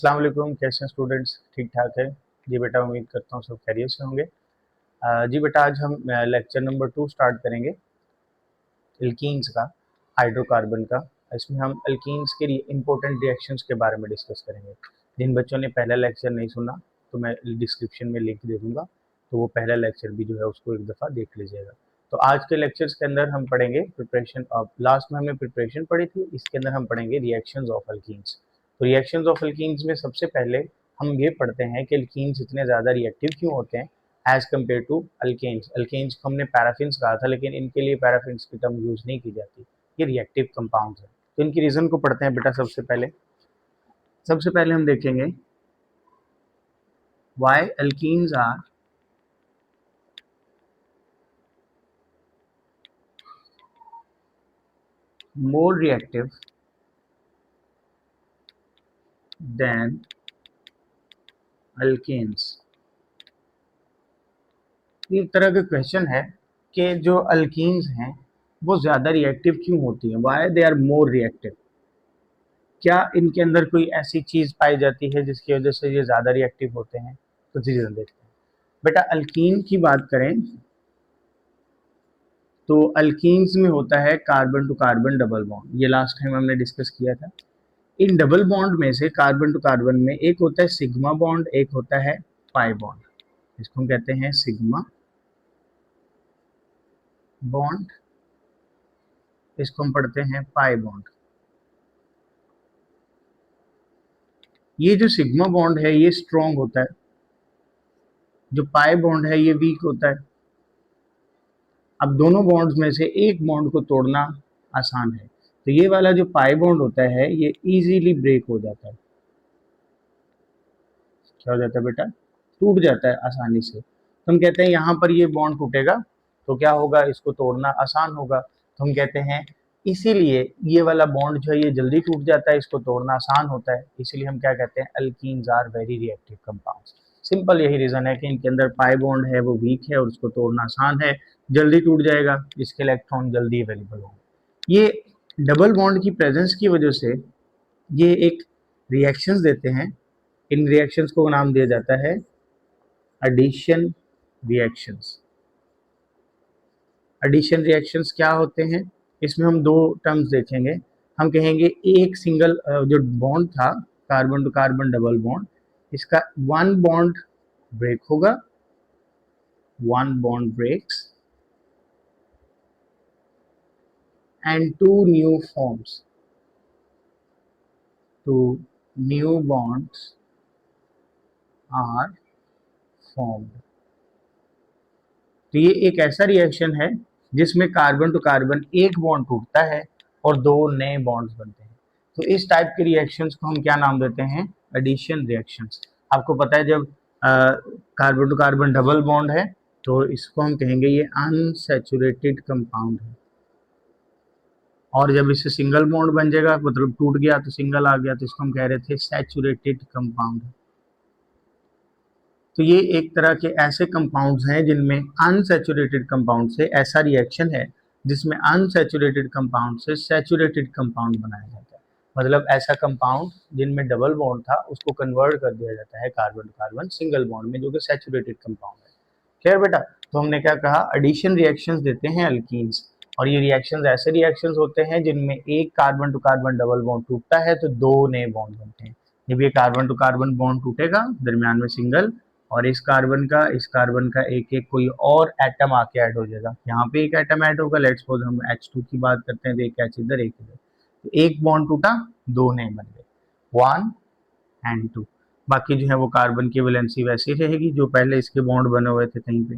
अस्सलाम वालेकुम। कैसे हैं स्टूडेंट्स? ठीक ठाक है जी बेटा, उम्मीद करता हूँ सब खैरियत से होंगे। जी बेटा, आज हम लेक्चर नंबर 2 स्टार्ट करेंगे एल्कीन्स का, हाइड्रोकार्बन का। इसमें हम एल्कीन्स के इम्पोर्टेंट रिएक्शंस के बारे में डिस्कस करेंगे। जिन बच्चों ने पहला लेक्चर नहीं सुना तो मैं डिस्क्रिप्शन में लिंक दे दूंगा, तो वो पहला लेक्चर भी जो है उसको एक दफ़ा देख लीजिएगा। तो आज के लेक्चर्स के अंदर हम पढ़ेंगे प्रिपरेशन ऑफ, लास्ट में हमने प्रिपरेशन पढ़ी थी, इसके अंदर हम पढ़ेंगे रिएक्शंस ऑफ एल्कीन्स। तो रिएक्शंस ऑफ एल्कीन्स में सबसे पहले हम ये पढ़ते हैं कि एल्कीन्स इतने ज़्यादा रिएक्टिव क्यों होते हैं as compare to alkanes. Alkanes को हमने पैराफिन्स कहा था, लेकिन इनके लिए पैराफिन्स की टर्म यूज नहीं की जाती, ये रिएक्टिव कंपाउंड्स हैं। तो इनकी रीजन को पढ़ते हैं बेटा। सबसे पहले हम देखेंगे why alkenes are more reactive than alkanes। एक तरह का क्वेश्चन है कि जो अल्कीन्स हैं वो ज़्यादा रिएक्टिव क्यों होती हैं, why they are more reactive. क्या इनके अंदर कोई ऐसी चीज़ पाई जाती है जिसकी वजह से ये ज़्यादा रिएक्टिव होते हैं? तो रीज़न देखते हैं बेटा। अल्कीन की बात करें तो अल्कीन्स में होता है carbon to carbon double bond, ये लास्ट टाइम हमने डिस्कस किया था। इन डबल बॉन्ड में से कार्बन टू कार्बन में एक होता है सिग्मा बॉन्ड, एक होता है पाई बॉन्ड। इसको हम कहते हैं सिग्मा बॉन्ड, इसको हम पढ़ते हैं पाई बॉन्ड। ये जो सिग्मा बॉन्ड है ये स्ट्रॉन्ग होता है, जो पाई बॉन्ड है ये वीक होता है। अब दोनों बॉन्ड्स में से एक बॉन्ड को तोड़ना आसान है, तो ये वाला जो पाई बॉन्ड होता है ये इजीली ब्रेक हो जाता है। क्या हो जाता है बेटा? टूट जाता है आसानी से। तो हम कहते हैं यहाँ पर ये बॉन्ड टूटेगा तो क्या होगा, इसको तोड़ना आसान होगा। तो हम कहते हैं इसीलिए ये वाला बॉन्ड जो है ये जल्दी टूट जाता है, इसको तोड़ना आसान होता है, इसीलिए हम क्या कहते हैं, alkenes are very reactive compounds. Simple यही रीजन है कि इनके अंदर पाई बॉन्ड है वो वीक है और उसको तोड़ना आसान है, जल्दी टूट जाएगा, इसके इलेक्ट्रॉन जल्दी अवेलेबल होंगे। ये डबल बॉन्ड की प्रेजेंस की वजह से ये एक रिएक्शंस देते हैं। इन रिएक्शंस को नाम दिया जाता है एडिशन रिएक्शंस। एडिशन रिएक्शंस क्या होते हैं? इसमें हम दो टर्म्स देखेंगे। हम कहेंगे एक सिंगल जो बॉन्ड था carbon to carbon double bond, इसका वन बॉन्ड ब्रेक होगा, one bond breaks and two new forms, two new bonds are formed. तो ये एक ऐसा रिएक्शन है जिसमें कार्बन टू कार्बन एक बॉन्ड टूटता है और दो नए बॉन्ड्स बनते हैं। तो इस टाइप के रिएक्शंस को हम क्या नाम देते हैं? Addition reactions. आपको पता है जब carbon to carbon double bond है तो इसको हम कहेंगे ये अनसैचुरेटेड कंपाउंड है, और जब इससे सिंगल बॉन्ड बन जाएगा मतलब टूट गया तो सिंगल आ गया तो इसको हम कह रहे थे सैचुरेटेड कंपाउंड। तो ये एक तरह के ऐसे कंपाउंड्स हैं जिनमें अनसैचुरेटेड कंपाउंड से ऐसा रिएक्शन है जिसमें अनसैचुरेटेड कंपाउंड से सैचुरेटेड कंपाउंड बनाया जाता है। मतलब ऐसा कंपाउंड जिनमें डबल बॉन्ड था उसको कन्वर्ट कर दिया जाता है carbon to carbon single bond में, जो कि सैचुरेटेड कंपाउंड है। खैर बेटा, तो हमने क्या कहा, एडिशन रिएक्शंस देते हैं अल्कीन्स, और ये रिएक्शंस ऐसे रिएक्शंस होते हैं जिनमें एक carbon to carbon double bond टूटता है तो दो नए बॉन्ड बनते हैं। जब ये कार्बन टू कार्बन बॉन्ड टूटेगा दरमियान में सिंगल, और इस कार्बन का एक एक कोई और एटम आके ऐड हो जाएगा। यहाँ पे एक एटम ऐड होगा, लेट्स सपोज हम H2 की बात करते हैं तो एक H इधर एक इधर, तो एक बॉन्ड टूटा दो नए बन गए, 1 एंड 2। बाकी जो है वो कार्बन की वैलेंसी वैसी रहेगी जो पहले इसके बॉन्ड बने हुए थे कहीं पे।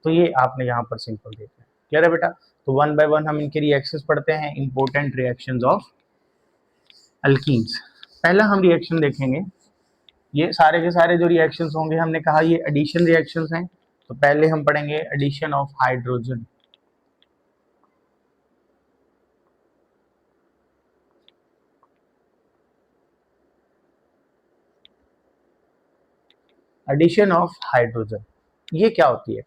तो ये आपने यहाँ पर सिंपल देखा है। क्लियर है बेटा? तो वन बाय वन हम इनके रिएक्शंस पढ़ते हैं, इंपॉर्टेंट रिएक्शंस ऑफ अल्कीन्स। पहला हम रिएक्शन देखेंगे, ये सारे के सारे जो रिएक्शंस होंगे हमने कहा ये एडिशन रिएक्शंस हैं। तो पहले हम पढ़ेंगे addition of hydrogen. Addition of hydrogen ये क्या होती है?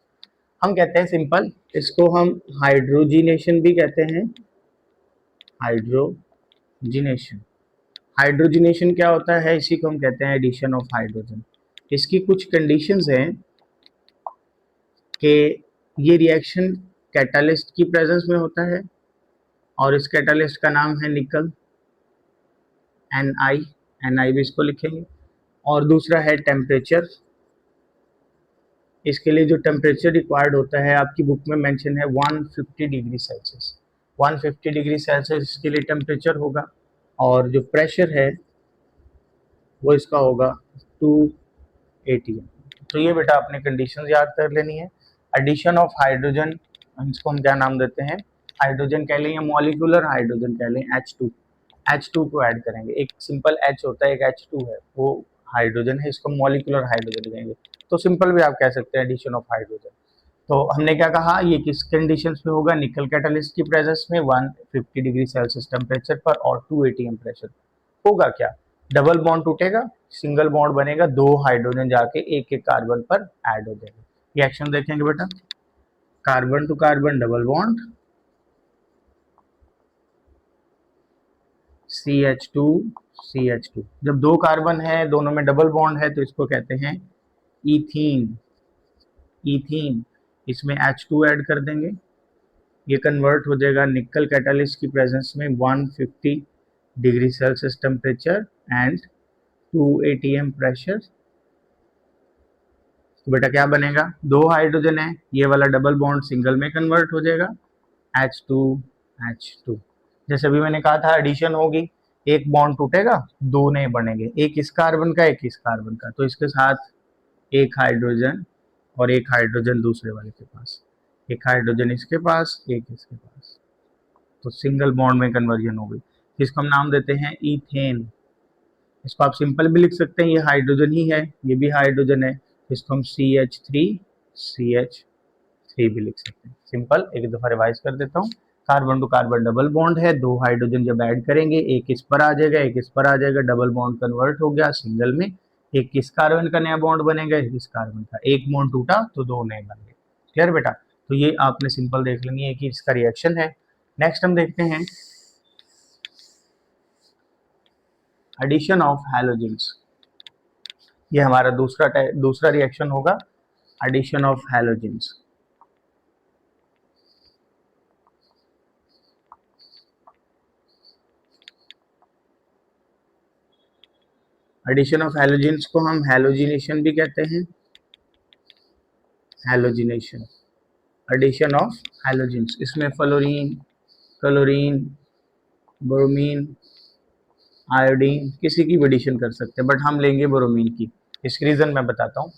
हम कहते हैं सिंपल, इसको हम हाइड्रोजिनेशन भी कहते हैं, हाइड्रोजिनेशन। हाइड्रोजनेशन क्या होता है, इसी को हम कहते हैं एडिशन ऑफ हाइड्रोजन। इसकी कुछ कंडीशंस हैं कि ये रिएक्शन कैटालिस्ट की प्रेजेंस में होता है और इस कैटालिस्ट का नाम है निकल, NI भी इसको लिखेंगे। और दूसरा है टेम्परेचर। इसके लिए जो टेम्परेचर रिक्वायर्ड होता है आपकी बुक में मेंशन है 150 डिग्री सेल्सियस। 150 डिग्री सेल्सियस इसके लिए टेम्परेचर होगा। और जो प्रेशर है वो इसका होगा 2 atm। तो ये बेटा आपने कंडीशंस याद कर लेनी है। एडिशन ऑफ हाइड्रोजन, इसको हम क्या नाम देते हैं, हाइड्रोजन कह लें या मॉलिक्यूलर हाइड्रोजन कह लें, H2 को ऐड करेंगे। एक सिंपल H होता है, एक H2 है, वो हाइड्रोजन है, इसको मॉलिक्यूलर हाइड्रोजन कहेंगे। तो सिंपल भी आप कह सकते हैं एडिशन ऑफ हाइड्रोजन। तो हमने क्या कहा, ये किस कंडीशंस में होगा, निकल कैटालिस्ट की प्रेजेंस में 150 डिग्री सेल्सियस टेम्परेचर पर और 2 atm प्रेशर। होगा क्या, डबल बॉन्ड टूटेगा, सिंगल बॉन्ड बनेगा, 2 हाइड्रोजन जाके एक एक कार्बन पर ऐड हो जाएगा। रिएक्शन देखेंगे बेटा, carbon to carbon double bond, CH2। जब 2 कार्बन है, दोनों में डबल बॉन्ड है, तो इसको कहते हैं ईथीन। इसमें H2 ऐड कर देंगे, ये कन्वर्ट हो जाएगा निकल कैटालिस्ट की प्रेजेंस में 150 degree Celsius temperature and 2 atm pressure. तो बेटा क्या बनेगा, 2 हाइड्रोजन है, ये वाला डबल बॉन्ड सिंगल में कन्वर्ट हो जाएगा, H2। जैसे अभी मैंने कहा था एडिशन होगी, एक बॉन्ड टूटेगा, 2 नए बनेंगे, एक इस कार्बन का, एक इस कार्बन का, तो इसके साथ एक हाइड्रोजन और एक हाइड्रोजन दूसरे वाले के पास, एक हाइड्रोजन इसके पास, एक इसके पास, तो सिंगल बॉन्ड में कन्वर्जन हो गई। इसको हम नाम देते हैं ईथेन। इसको आप सिंपल भी लिख सकते हैं, ये हाइड्रोजन ही है, ये भी हाइड्रोजन है, इसको हम CH3 भी लिख सकते हैं। सिंपल, एक दफा रिवाइज कर देता हूँ। Carbon to carbon double bond है, 2 हाइड्रोजन जब ऐड करेंगे, एक इस पर आ जाएगा, एक इस पर आ जाएगा, डबल बॉन्ड कन्वर्ट हो गया सिंगल में, एक किस कार्बन का नया बॉन्ड बनेगा, इस कार्बन का, एक बॉन्ड टूटा तो 2 नए बन गए। क्लियर बेटा, तो ये आपने सिंपल देख लेनी है कि इसका रिएक्शन है। नेक्स्ट हम देखते हैं एडिशन ऑफ हैलोजेंस। ये हमारा दूसरा रिएक्शन होगा, addition of halogens. Addition of halogens को हम हैलोजिनेशन भी कहते हैं, हैलोजिनेशन, एडिशन ऑफ हैलोजेंस। इसमें फ्लोरीन, क्लोरीन, ब्रोमीन, आयोडीन, किसी की भी एडिशन कर सकते हैं, बट हम लेंगे ब्रोमीन की। इसकी रीज़न मैं बताता हूँ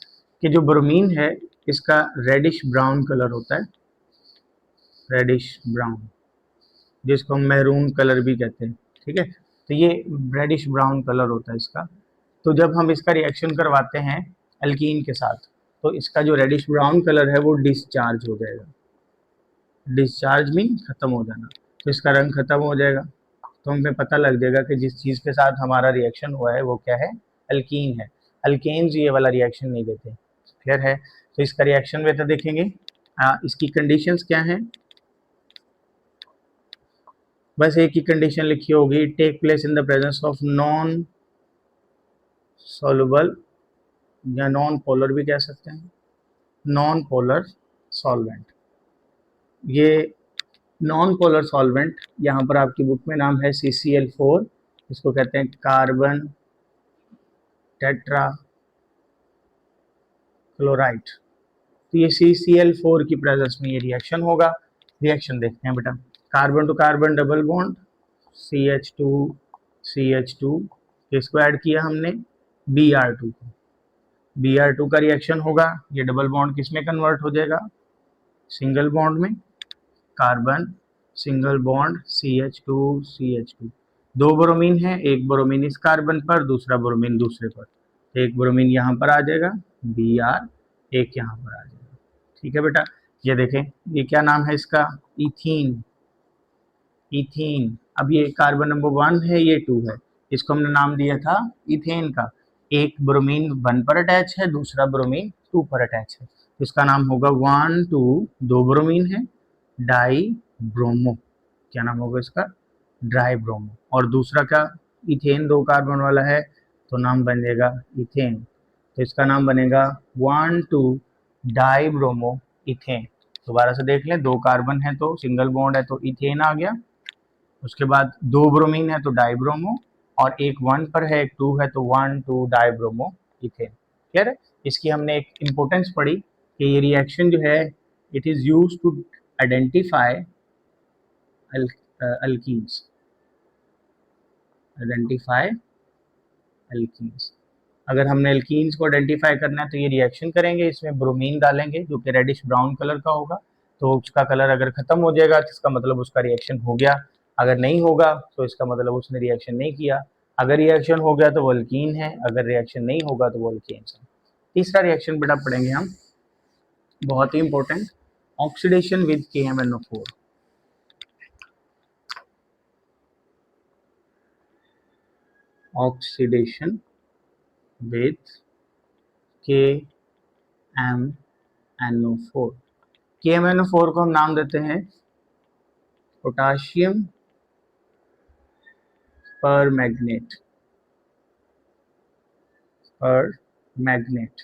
कि जो ब्रोमीन है इसका रेडिश ब्राउन कलर होता है, रेडिश ब्राउन, जिसको हम मैरून कलर भी कहते हैं। ठीक है, तो ये रेडिश ब्राउन कलर होता है इसका। तो जब हम इसका रिएक्शन करवाते हैं एल्कीन के साथ, तो इसका जो रेडिश ब्राउन कलर है वो डिस्चार्ज हो जाएगा। डिस्चार्ज मीन खत्म हो जाना, तो इसका रंग खत्म हो जाएगा। तो हमें पता लग जाएगा कि जिस चीज़ के साथ हमारा रिएक्शन हुआ है वो क्या है, एल्कीन है। अल्केन्स ये वाला रिएक्शन नहीं देते। क्लियर है, तो इसका रिएक्शन में तो देखेंगे। इसकी कंडीशंस क्या हैं, बस एक ही कंडीशन लिखी होगी, take place in the presence of non soluble या नॉन पोलर भी कह सकते हैं, नॉन पोलर सॉल्वेंट। ये नॉन पोलर सॉल्वेंट यहाँ पर आपकी बुक में नाम है CCl4, इसको कहते हैं कार्बन टेट्रा क्लोराइड। तो ये CCl4 की प्रेजेंस में ये रिएक्शन होगा। रिएक्शन देखते हैं बेटा, carbon to carbon double bond, CH2 इसको ऐड किया हमने Br2 को, Br2 का रिएक्शन होगा, ये डबल बॉन्ड किस में कन्वर्ट हो जाएगा, सिंगल बॉन्ड में, carbon single bond CH2। 2 bromine है, एक ब्रोमीन इस कार्बन पर, दूसरा ब्रोमीन दूसरे पर, तो एक ब्रोमीन यहाँ पर आ जाएगा Br, एक यहाँ पर आ जाएगा। ठीक है बेटा, ये देखें, ये क्या नाम है इसका, इथीन। अब ये कार्बन नंबर 1 है, ये 2 है, इसको हमने नाम दिया था इथेन का। एक ब्रोमीन 1 पर अटैच है, दूसरा ब्रोमीन 2 पर अटैच है, इसका नाम होगा 1 2, 2 ब्रोमीन है, डाई ब्रोमो, क्या नाम होगा इसका, ड्राई ब्रोमो। और दूसरा क्या, इथेन 2 कार्बन वाला है तो नाम बन जाएगा इथेन, तो इसका नाम बनेगा 1,2 डाइब्रोमो इथेन। दोबारा से देख लें, 2 कार्बन है तो सिंगल बॉन्ड है तो इथेन आ गया, उसके बाद 2 ब्रोमीन है तो डाइब्रोमो, और एक 1 पर है एक 2 है तो 1,2 डाइब्रोमो इथेन। क्लियर है? इसकी हमने एक इंपॉर्टेंस पढ़ी कि ये रिएक्शन जो है it is used to identify alkenes, identify alkenes. अगर हमने एल्कीन्स को आइडेंटिफाई करना है तो ये रिएक्शन करेंगे, इसमें ब्रोमीन डालेंगे जो कि रेडिश ब्राउन कलर का होगा, तो उसका कलर अगर खत्म हो जाएगा तो इसका मतलब उसका रिएक्शन हो गया, अगर नहीं होगा तो इसका मतलब उसने रिएक्शन नहीं किया, अगर रिएक्शन हो गया तो वो एल्कीन है, अगर रिएक्शन नहीं होगा तो वो एल्केन्स है। तीसरा रिएक्शन बेटा पढ़ेंगे हम, बहुत ही important, oxidation with KMnO4। Oxidation with KMnO4। KMnO4 को हम नाम देते हैं पोटाशियम पर मैग्नेट, पर मैग्नेट।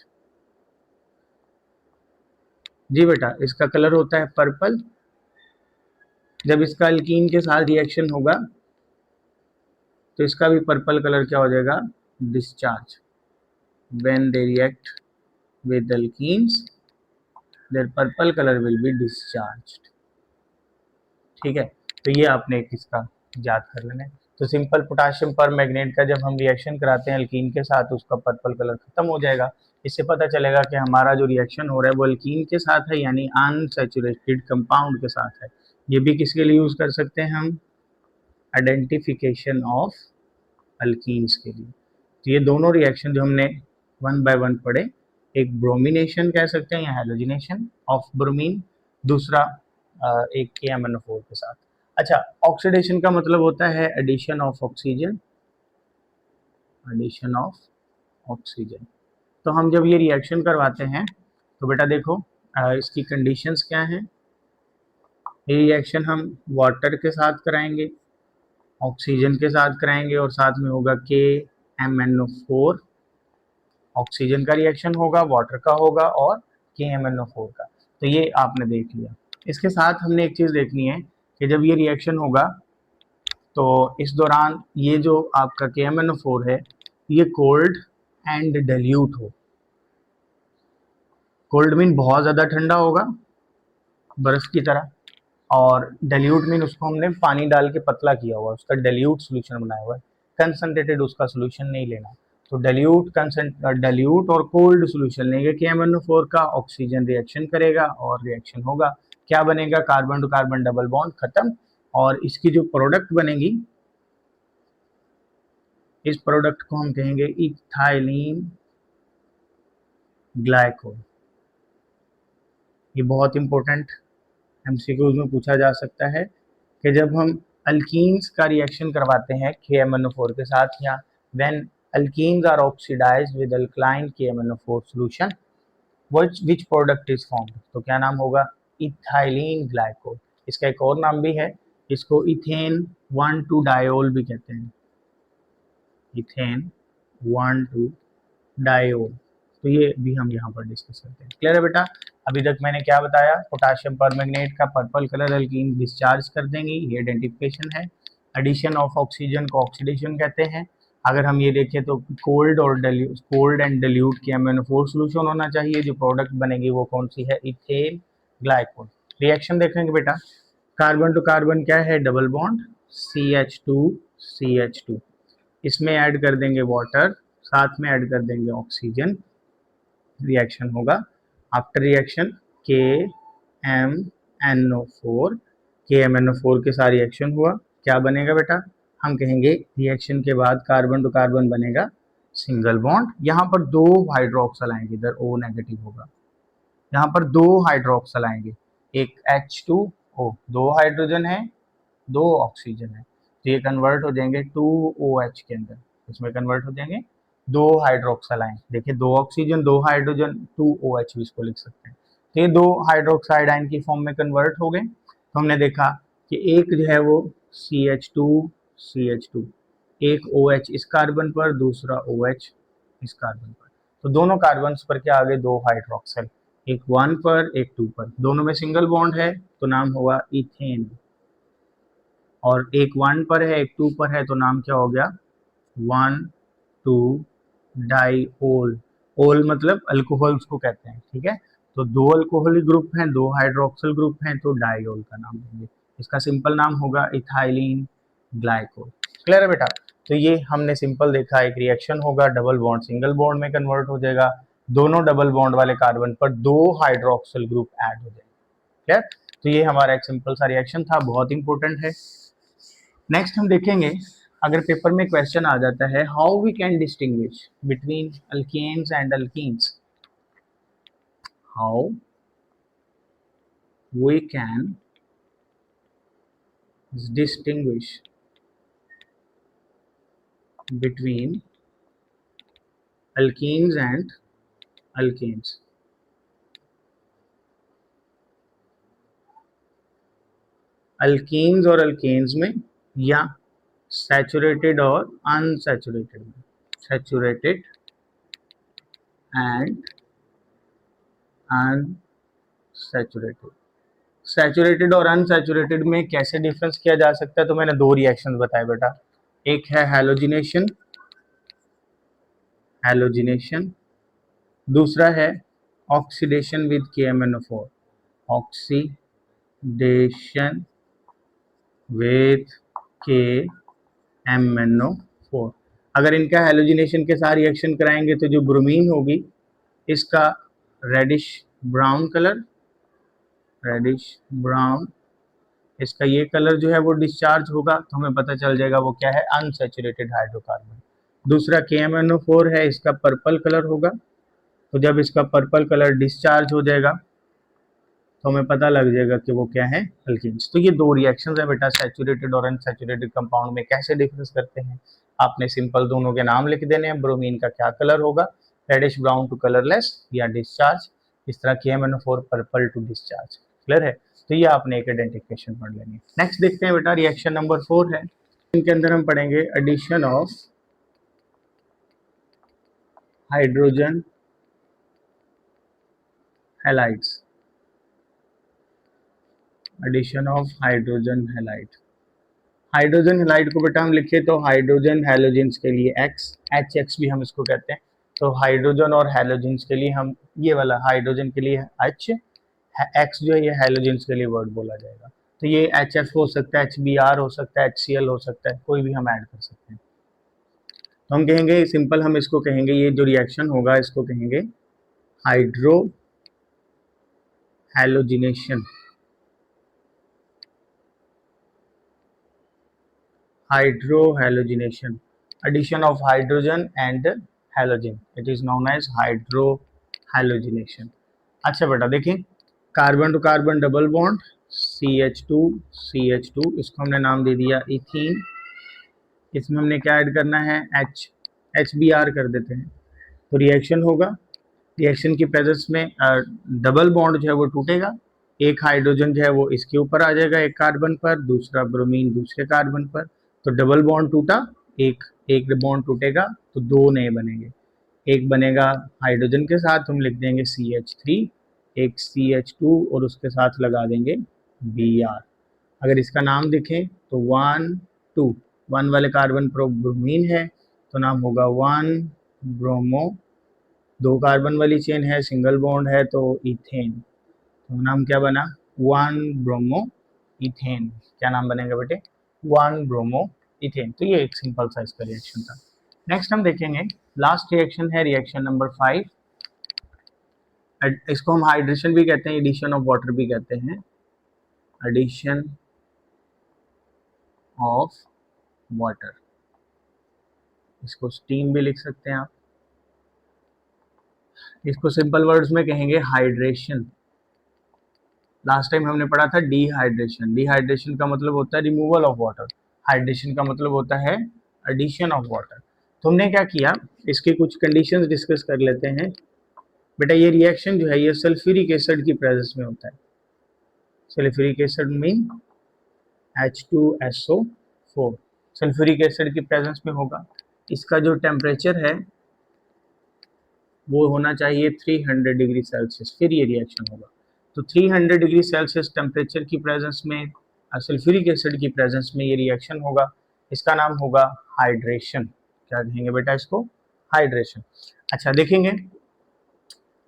जी बेटा, इसका कलर होता है पर्पल। जब इसका अल्कीन के साथ रिएक्शन होगा तो इसका भी पर्पल कलर क्या हो जाएगा, discharge. When they react with alkenes their purple colour will be discharged. ठीक है, तो ये आपने एक इसका याद कर लेना है। तो सिंपल पोटाशियम पर मैग्नेट का जब हम रिएक्शन कराते हैं अल्कीन के साथ, उसका पर्पल कलर खत्म हो जाएगा। इससे पता चलेगा कि हमारा जो रिएक्शन हो रहा है वो अल्कीन के साथ है, यानी अनसैचुरेटेड कंपाउंड के साथ है। ये भी किसके लिए यूज कर सकते हैं हम, आइडेंटिफिकेशन ऑफ अल्कीन्स के लिए। तो ये दोनों रिएक्शन जो हमने 1 बाय 1 पढ़े, एक ब्रोमिनेशन कह सकते हैं या हेलोजिनेशन ऑफ ब्रोमीन, दूसरा एक KMnO4 के साथ। अच्छा, ऑक्सीडेशन का मतलब होता है addition of oxygen, addition of oxygen. तो हम जब ये रिएक्शन करवाते हैं तो बेटा देखो इसकी कंडीशंस क्या हैं। ये रिएक्शन हम वाटर के साथ कराएंगे, ऑक्सीजन के साथ कराएंगे, और साथ में होगा KMnO4। ऑक्सीजन का रिएक्शन होगा, वाटर का होगा और KMnO4 का। तो ये आपने देख लिया। इसके साथ हमने एक चीज़ देखनी है कि जब ये रिएक्शन होगा तो इस दौरान ये जो आपका KMnO4 है ये कोल्ड एंड डाइल्यूट हो। कोल्ड मीन बहुत ज़्यादा ठंडा होगा बर्फ़ की तरह, और डाइल्यूट मीन उसको हमने पानी डाल के पतला किया हुआ, उसका डाइल्यूट सोल्यूशन बनाया हुआ है, कंसनट्रेटेड उसका सोल्यूशन नहीं लेना। तो डाइल्यूट और कोल्ड सोल्यूशन लेंगे KMnO4 का, ऑक्सीजन रिएक्शन करेगा और रिएक्शन होगा, क्या बनेगा, carbon to carbon double bond खत्म, और इसकी जो प्रोडक्ट बनेगी इस प्रोडक्ट को हम कहेंगे इथाइलिन ग्लाइकोल। ये बहुत इंपॉर्टेंट MCQs में पूछा जा सकता है कि जब हम अल्कीन्स का रिएक्शन करवाते हैं KMnO4 के साथ, या when alkenes are oxidized with alkaline KMnO4 solution which product is formed, तो क्या नाम होगा, इथाइलिन ग्लाइकोल। इसका एक और नाम भी है, इसको इथेन 1,2 डायोल भी कहते हैं, इथेन 1,2 डायोल। तो ये भी हम यहाँ पर डिस्कस करते हैं। क्लियर है बेटा? अभी तक मैंने क्या बताया, पोटाशियम परमैंगनेट का पर्पल कलर अल्कीन डिस्चार्ज कर देंगे, ये आइडेंटिफिकेशन है। एडिशन ऑफ ऑक्सीजन को ऑक्सीडेशन कहते हैं। अगर हम ये देखें तो cold and dilute KMnO4 solution होना चाहिए, जो प्रोडक्ट बनेगी वो कौन सी है, इथेन ग्लाइकोल। रिएक्शन देखेंगे बेटा, कार्बन टू कार्बन क्या है, डबल बॉन्ड CH2, इसमें ऐड कर देंगे वाटर, साथ में ऐड कर देंगे ऑक्सीजन, रिएक्शन होगा। आफ्टर रिएक्शन KMnO4 के साथ रिएक्शन हुआ, क्या बनेगा बेटा, हम कहेंगे रिएक्शन के बाद कार्बन टू कार्बन बनेगा सिंगल बॉन्ड। यहाँ पर 2 हाइड्रोक्सल आएंगे, इधर O नेगेटिव होगा, यहाँ पर 2 हाइड्रोक्सल आएंगे, एक H2O, 2 हाइड्रोजन है 2 ऑक्सीजन है, तो ये कन्वर्ट हो जाएंगे 2OH के अंदर, इसमें कन्वर्ट हो जाएंगे 2 हाइड्रोक्सल आयन। देखिए 2 ऑक्सीजन 2 हाइड्रोजन 2OH भी इसको लिख सकते हैं। तो ये 2 हाइड्रोक्साइड आयन की फॉर्म में कन्वर्ट हो गए। तो हमने देखा कि एक जो है वो CH2, एक OH इस कार्बन पर, दूसरा OH इस कार्बन पर। तो दोनों कार्बन पर क्या आ गए, दो हाइड्रोक्सिल, एक 1 पर एक 2 पर, दोनों में सिंगल बॉन्ड है तो नाम होगा इथेन, और एक 1 पर है एक 2 पर है तो नाम क्या हो गया, 1,2 डाइओल। ओल मतलब अल्कोहल्स को कहते हैं, ठीक है। तो दो अल्कोहलिक ग्रुप हैं, दो हाइड्रोक्सिल ग्रुप हैं, तो डाइओल का नाम देंगे। इसका सिंपल नाम होगा इथाइलिन ग्लाइकोल। क्लियर है बेटा। तो ये हमने सिंपल देखा, एक रिएक्शन होगा, डबल बॉन्ड सिंगल बॉन्ड में कन्वर्ट हो जाएगा, दोनों डबल बॉन्ड वाले कार्बन पर दो हाइड्रोक्सिल ग्रुप ऐड हो जाएंगे। क्लियर। तो ये हमारा एक सिंपल सा रिएक्शन था, बहुत इंपॉर्टेंट है। नेक्स्ट हम देखेंगे, अगर पेपर में क्वेश्चन आ जाता है, how we can distinguish between alkanes and alkenes, how we can distinguish between alkenes and alkanes। Alkenes और अल्केन्स में, या सैचुरेटेड और अनसैचुरेटेड में, सैचुरेटेड एंड अनसैचुरेटेड। सैचुरेटेड और अनसैचुरेटेड में कैसे डिफरेंस किया जा सकता है, तो मैंने दो रिएक्शंस बताए बेटा, एक है हैलोजिनेशन, हैलोजिनेशन, दूसरा है oxidation with KMnO4, oxidation with KMnO4। अगर इनका हैलोजिनेशन के साथ रिएक्शन कराएंगे तो जो ब्रोमीन होगी इसका reddish brown colour, reddish brown, इसका ये कलर जो है वो डिस्चार्ज होगा, तो हमें पता चल जाएगा वो क्या है, अनसैचुरेटेड हाइड्रोकार्बन। दूसरा KMnO4 है, इसका पर्पल कलर होगा, तो जब इसका पर्पल कलर डिस्चार्ज हो जाएगा तो हमें पता लग जाएगा कि वो क्या है, अल्कीन्स। तो ये दो रिएक्शंस है बेटा, सैचुरेटेड और अनसैचुरेटेड कंपाउंड में कैसे डिफरेंस करते हैं। आपने सिंपल दोनों के नाम लिख देने हैं, ब्रोमीन का क्या कलर होगा, रेडिश ब्राउन टू कलरलेस या डिस्चार्ज, इस तरह KMnO4 purple to discharge. Clear है। तो ये आपने एक आइडेंटिफिकेशन पढ़ लेनी है। नेक्स्ट देखते हैं बेटा, रिएक्शन नंबर 4 है, इनके अंदर हम पढ़ेंगे addition of hydrogen halides, addition of hydrogen halide. Hydrogen halide को बेटा हम लिखे तो हाइड्रोजन हैलोजेंस के लिए X, HX भी हम इसको कहते हैं, तो हाइड्रोजन और हैलोजेंस के लिए हम ये वाला हाइड्रोजन के लिए H, X जो है ये हैलोजेंस के लिए वर्ड बोला जाएगा। तो ये HF हो सकता है, HBr हो सकता है, HCl हो सकता है, कोई भी हम ऐड कर सकते हैं। तो हम कहेंगे सिंपल, हम इसको कहेंगे, ये जो रिएक्शन होगा इसको कहेंगे hydro halogenation, hydrohalogenation, addition of hydrogen and halogen, it is known as hydrohalogenation। अच्छा बेटा देखिए, carbon to carbon double bond CH2 CH2, इसको हमने नाम दे दिया इथीन, इसमें हमने क्या ऐड करना है, HBr कर देते हैं, तो रिएक्शन होगा, रिएक्शन की प्रेजेंस में डबल बॉन्ड जो है वो टूटेगा, एक हाइड्रोजन जो है वो इसके ऊपर आ जाएगा एक कार्बन पर, दूसरा ब्रोमीन दूसरे कार्बन पर, तो डबल बॉन्ड टूटा, एक एक बॉन्ड टूटेगा तो दो नए बनेंगे, एक बनेगा हाइड्रोजन के साथ हम लिख देंगे CH3, एक CH2 और उसके साथ लगा देंगे Br। अगर इसका नाम देखें तो 1 2, 1 वाले कार्बन पर ब्रोमीन है तो नाम होगा 1 ब्रोमो, दो कार्बन वाली चेन है, सिंगल बॉन्ड है तो इथेन, तो नाम क्या बना, 1 ब्रोमो इथेन। क्या नाम बनेगा बेटे, 1 ब्रोमो इथेन। तो ये एक सिंपल सा इसका रिएक्शन था। नेक्स्ट हम देखेंगे, लास्ट रिएक्शन है रिएक्शन नंबर 5, इसको हम हाइड्रेशन भी कहते हैं, एडिशन ऑफ वाटर भी कहते हैं, एडिशन ऑफ वाटर, इसको स्टीम भी लिख सकते हैं आप, इसको सिंपल वर्ड्स में कहेंगे हाइड्रेशन। लास्ट टाइम हमने पढ़ा था डिहाइड्रेशन, डिहाइड्रेशन का मतलब होता है रिमूवल ऑफ वाटर, हाइड्रेशन का मतलब होता है एडिशन ऑफ वाटर। तो हमने क्या किया, इसके कुछ कंडीशंस डिस्कस कर लेते हैं बेटा। ये रिएक्शन जो है ये सल्फ्यूरिक एसिड की प्रेजेंस में होता है, sulphuric acid mean H2SO4, sulphuric acid की प्रेजेंस में होगा। इसका जो टेम्परेचर है वो होना चाहिए 300 डिग्री सेल्सियस, फिर ये रिएक्शन होगा। तो 300 डिग्री सेल्सियस टेम्परेचर की प्रेजेंस में सल्फ्यूरिक एसिड की प्रेजेंस में ये रिएक्शन होगा। इसका नाम होगा हाइड्रेशन। क्या कहेंगे बेटा इसको? हाइड्रेशन। अच्छा देखेंगे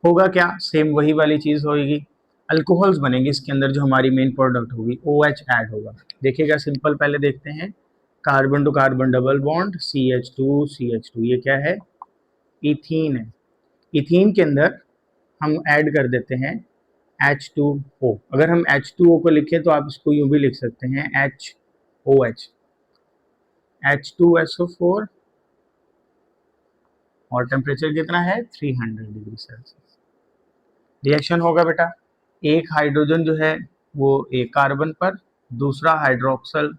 होगा क्या, सेम वही वाली चीज होगी, अल्कोहल्स बनेंगे इसके अंदर, जो हमारी मेन प्रोडक्ट होगी OH ऐड होगा। देखिएगा सिंपल, पहले देखते हैं carbon to carbon double bond CH2 ये क्या है? इथीन है। इथीन के अंदर हम ऐड कर देते हैं H2O। अगर हम H2O को लिखें तो आप इसको यूं भी लिख सकते हैं HOH, H2SO4, और टेम्परेचर कितना है 300 डिग्री सेल्सियस। रिएक्शन होगा बेटा, एक हाइड्रोजन जो है वो एक कार्बन पर, दूसरा हाइड्रोक्सल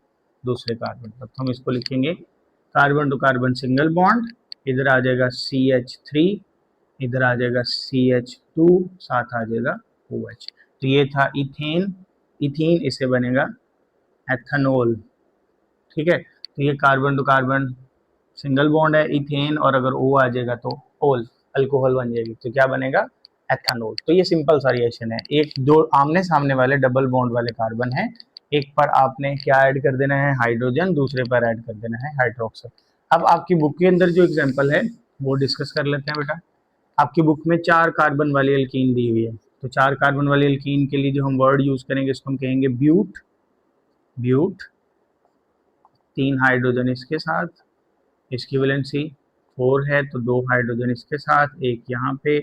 दूसरे कार्बन पर। तो हम इसको लिखेंगे carbon to carbon single bond, इधर आ जाएगा CH3, इधर आ जाएगा CH2, साथ आ जाएगा OH। तो ये था इथेन, इथीन इससे बनेगा एथेनॉल। ठीक है, तो ये carbon to carbon single bond है इथेन, और अगर O आ जाएगा तो ओल, अल्कोहल बन जाएगी। तो क्या बनेगा? एथेनॉल। तो ये सिंपल सा रिएक्शन है। एक दो आमने सामने वाले डबल बॉन्ड वाले कार्बन है, एक पर आपने क्या ऐड कर देना है? हाइड्रोजन, दूसरे पर ऐड कर देना है हाइड्रोक्साइड। अब आपकी बुक के अंदर जो एग्जांपल है वो डिस्कस कर लेते हैं बेटा। आपकी बुक में 4 कार्बन वाली एल्कीन दी हुई है, तो 4 कार्बन वाली एल्कीन के लिए जो हम वर्ड यूज करेंगे इसको हम कहेंगे ब्यूट। ब्यूट, 3 हाइड्रोजन इसके साथ, इसकी वैलेंसी 4 है, तो 2 हाइड्रोजन इसके साथ, एक यहाँ पे,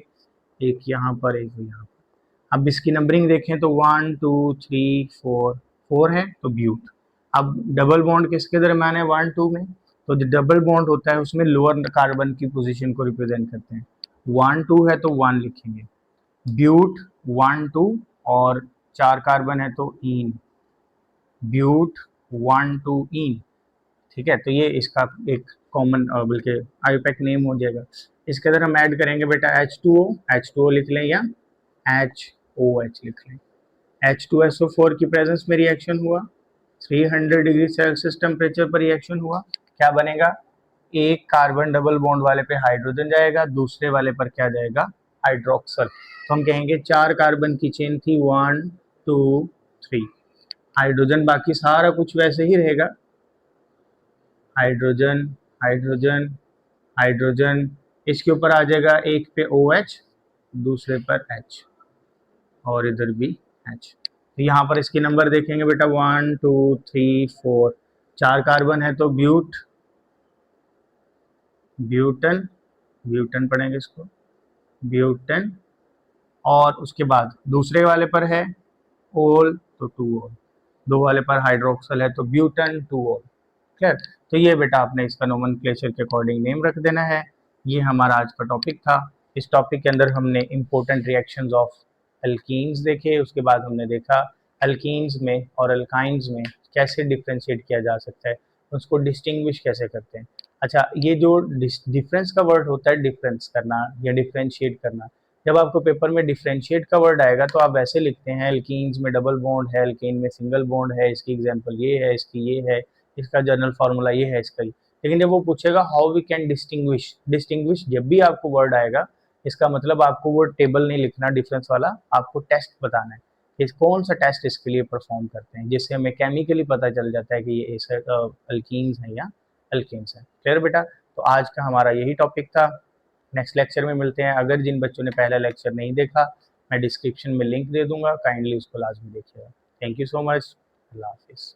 एक यहाँ पर, एक यहाँ पर। अब इसकी नंबरिंग देखें तो 1 2 3 4, 4 है तो ब्यूट। अब डबल बॉन्ड किसके दरम्यान है? 1 2 में। तो जो डबल बॉन्ड होता है उसमें लोअर कार्बन की पोजीशन को रिप्रेजेंट करते हैं। 1 2 है तो 1 लिखेंगे, ब्यूट 1 2, और 4 कार्बन है तो इन, ब्यूट 1 2 इन। ठीक है, तो ये इसका एक कॉमन बल्कि आईयूपैक नेम हो जाएगा। इसके अंदर हम ऐड करेंगे बेटा H2O लिख लें या HOH लिख लें। H2SO4 की प्रेजेंस में रिएक्शन हुआ, 300 डिग्री सेल्सियस टेम्परेचर पर रिएक्शन हुआ। क्या बनेगा? एक कार्बन डबल बॉन्ड वाले पे हाइड्रोजन जाएगा, दूसरे वाले पर क्या जाएगा? हाइड्रोक्सल। तो हम कहेंगे 4 कार्बन की चेन थी, 1 2 3, हाइड्रोजन बाकी सारा कुछ वैसे ही रहेगा, हाइड्रोजन हाइड्रोजन हाइड्रोजन, इसके ऊपर आ जाएगा एक पे OH, दूसरे पर H, और इधर भी H। तो यहाँ पर इसकी नंबर देखेंगे बेटा 1 2 3 4, 4 कार्बन है तो ब्यूट, ब्यूटन, ब्यूटन पढ़ेंगे इसको, ब्यूटन, और उसके बाद दूसरे वाले पर है ओल तो 2 ओल, दो वाले पर हाइड्रोक्सल है तो ब्यूटन 2 ओल। क्लियर? तो ये बेटा आपने इसका नोमेनक्लेचर के अकॉर्डिंग नेम रख देना है। ये हमारा आज का टॉपिक था। इस टॉपिक के अंदर हमने इंपॉर्टेंट रिएक्शंस ऑफ अल्कीन्स देखे, उसके बाद हमने देखा अल्कीन्स में और अल्काइंस में कैसे डिफ्रेंशिएट किया जा सकता है, उसको डिस्टिंग्विश कैसे करते हैं। अच्छा, ये जो डिफरेंस का वर्ड होता है, डिफरेंस करना या डिफ्रेंशिएट करना, जब आपको पेपर में डिफ्रेंशिएट का वर्ड आएगा तो आप ऐसे लिखते हैं एल्कीन्स में डबल बॉन्ड है, एल्कीन में सिंगल बॉन्ड है, इसकी एग्जांपल ये है, इसकी ये है, इसका जनरल फार्मूला ये है इसका ही। लेकिन जब वो पूछेगा how we can distinguish, distinguish जब भी आपको वर्ड आएगा इसका मतलब आपको वो टेबल नहीं लिखना डिफरेंस वाला, आपको टेस्ट बताना है कि कौन सा टेस्ट इसके लिए परफॉर्म करते हैं, जिससे हमें केमिकली पता चल जाता है कि ये अल्कीन्स हैं या अल्केन्स हैं। क्लियर बेटा? तो आज का हमारा यही टॉपिक था। नेक्स्ट लेक्चर में मिलते हैं। अगर जिन बच्चों ने पहला लेक्चर नहीं देखा, मैं डिस्क्रिप्शन में लिंक दे दूंगा, काइंडली उसको लाजमी देखिएगा। Thank you so much. अल्लाह हाफिज़।